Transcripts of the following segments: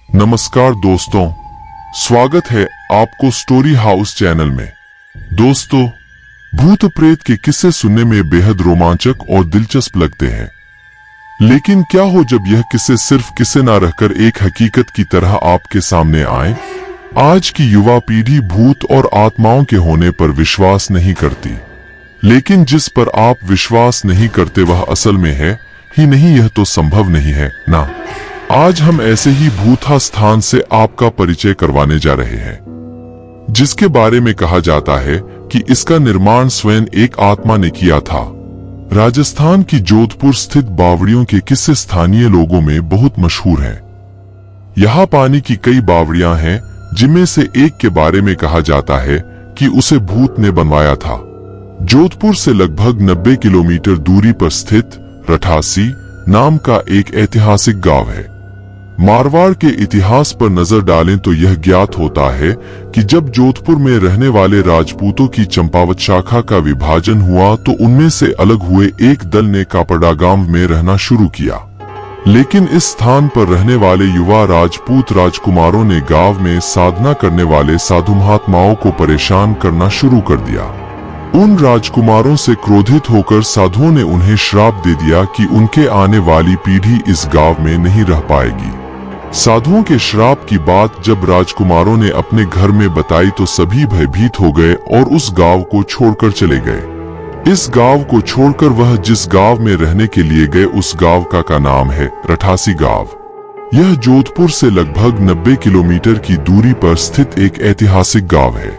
नमस्कार दोस्तों, स्वागत है आपको स्टोरी हाउस चैनल में। दोस्तों, भूत प्रेत के किस्से सुनने में बेहद रोमांचक और दिलचस्प लगते हैं, लेकिन क्या हो जब यह किस्से सिर्फ किस्से ना रहकर एक हकीकत की तरह आपके सामने आए। आज की युवा पीढ़ी भूत और आत्माओं के होने पर विश्वास नहीं करती, लेकिन जिस पर आप विश्वास नहीं करते वह असल में है ही नहीं, यह तो संभव नहीं है ना। आज हम ऐसे ही भूता स्थान से आपका परिचय करवाने जा रहे हैं, जिसके बारे में कहा जाता है कि इसका निर्माण स्वयं एक आत्मा ने किया था। राजस्थान की जोधपुर स्थित बावड़ियों के किस्से स्थानीय लोगों में बहुत मशहूर हैं। यहाँ पानी की कई बावड़ियां हैं, जिनमें से एक के बारे में कहा जाता है कि उसे भूत ने बनवाया था। जोधपुर से लगभग 90 किलोमीटर दूरी पर स्थित रठासी नाम का एक ऐतिहासिक गांव है। मारवाड़ के इतिहास पर नजर डालें तो यह ज्ञात होता है कि जब जोधपुर में रहने वाले राजपूतों की चंपावत शाखा का विभाजन हुआ तो उनमें से अलग हुए एक दल ने कापड़ा गांव में रहना शुरू किया। लेकिन इस स्थान पर रहने वाले युवा राजपूत राजकुमारों ने गांव में साधना करने वाले साधु महात्माओं को परेशान करना शुरू कर दिया। उन राजकुमारों से क्रोधित होकर साधुओं ने उन्हें श्राप दे दिया कि उनके आने वाली पीढ़ी इस गांव में नहीं रह पाएगी। साधुओं के श्राप की बात जब राजकुमारों ने अपने घर में बताई तो सभी भयभीत हो गए और उस गांव को छोड़कर चले गए। इस गांव को छोड़कर वह जिस गांव में रहने के लिए गए उस गांव का नाम है रठासी गांव। यह जोधपुर से लगभग 90 किलोमीटर की दूरी पर स्थित एक ऐतिहासिक गांव है।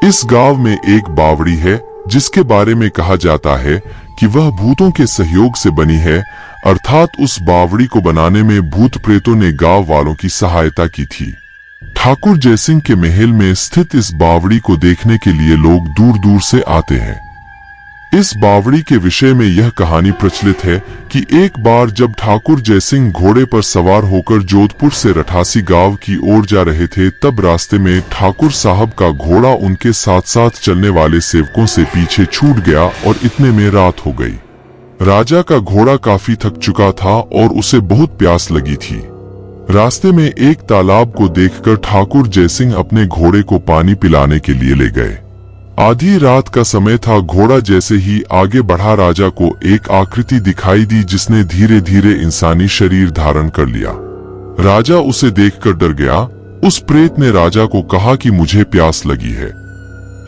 इस गांव में एक बावड़ी है जिसके बारे में कहा जाता है कि वह भूतों के सहयोग से बनी है, अर्थात उस बावड़ी को बनाने में भूत प्रेतों ने गांव वालों की सहायता की थी। ठाकुर जयसिंह के महल में स्थित इस बावड़ी को देखने के लिए लोग दूर दूर से आते हैं। इस बावड़ी के विषय में यह कहानी प्रचलित है कि एक बार जब ठाकुर जयसिंह घोड़े पर सवार होकर जोधपुर से रठासी गांव की ओर जा रहे थे, तब रास्ते में ठाकुर साहब का घोड़ा उनके साथ साथ चलने वाले सेवकों से पीछे छूट गया और इतने में रात हो गई। राजा का घोड़ा काफी थक चुका था और उसे बहुत प्यास लगी थी। रास्ते में एक तालाब को देखकर ठाकुर जयसिंह अपने घोड़े को पानी पिलाने के लिए ले गए। आधी रात का समय था। घोड़ा जैसे ही आगे बढ़ा राजा को एक आकृति दिखाई दी जिसने धीरे धीरे इंसानी शरीर धारण कर लिया। राजा उसे देखकर डर गया। उस प्रेत ने राजा को कहा कि मुझे प्यास लगी है,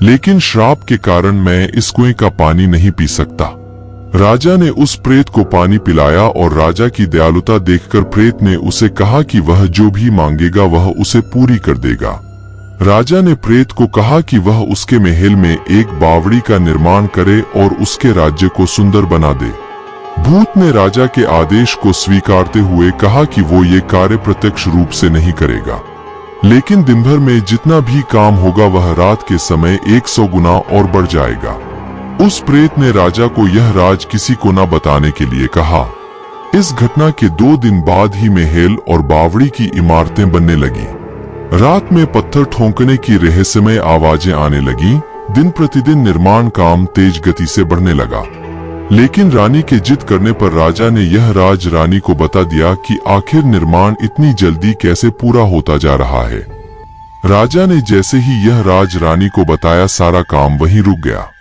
लेकिन श्राप के कारण मैं इस कुएं का पानी नहीं पी सकता। राजा ने उस प्रेत को पानी पिलाया और राजा की दयालुता देखकर प्रेत ने उसे कहा कि वह जो भी मांगेगा वह उसे पूरी कर देगा। राजा ने प्रेत को कहा कि वह उसके महल में एक बावड़ी का निर्माण करे और उसके राज्य को सुंदर बना दे। भूत ने राजा के आदेश को स्वीकारते हुए कहा कि वो ये कार्य प्रत्यक्ष रूप से नहीं करेगा, लेकिन दिन भर में जितना भी काम होगा वह रात के समय 100 गुना और बढ़ जाएगा। उस प्रेत ने राजा को यह राज किसी को न बताने के लिए कहा। इस घटना के 2 दिन बाद ही महल और बावड़ी की इमारतें बनने लगी। रात में पत्थर ठोंकने की रहस्यमय आवाजें आने लगी। दिन प्रतिदिन निर्माण काम तेज गति से बढ़ने लगा, लेकिन रानी के जिद करने पर राजा ने यह राज रानी को बता दिया कि आखिर निर्माण इतनी जल्दी कैसे पूरा होता जा रहा है। राजा ने जैसे ही यह राज रानी को बताया, सारा काम वहीं रुक गया।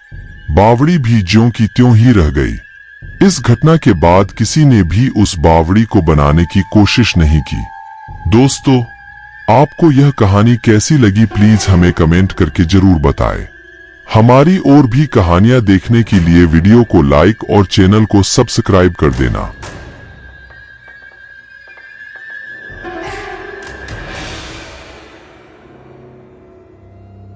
बावड़ी भी ज्यों की त्यों ही रह गई। इस घटना के बाद किसी ने भी उस बावड़ी को बनाने की कोशिश नहीं की। दोस्तों, आपको यह कहानी कैसी लगी प्लीज हमें कमेंट करके जरूर बताएं। हमारी और भी कहानियां देखने के लिए वीडियो को लाइक और चैनल को सब्सक्राइब कर देना।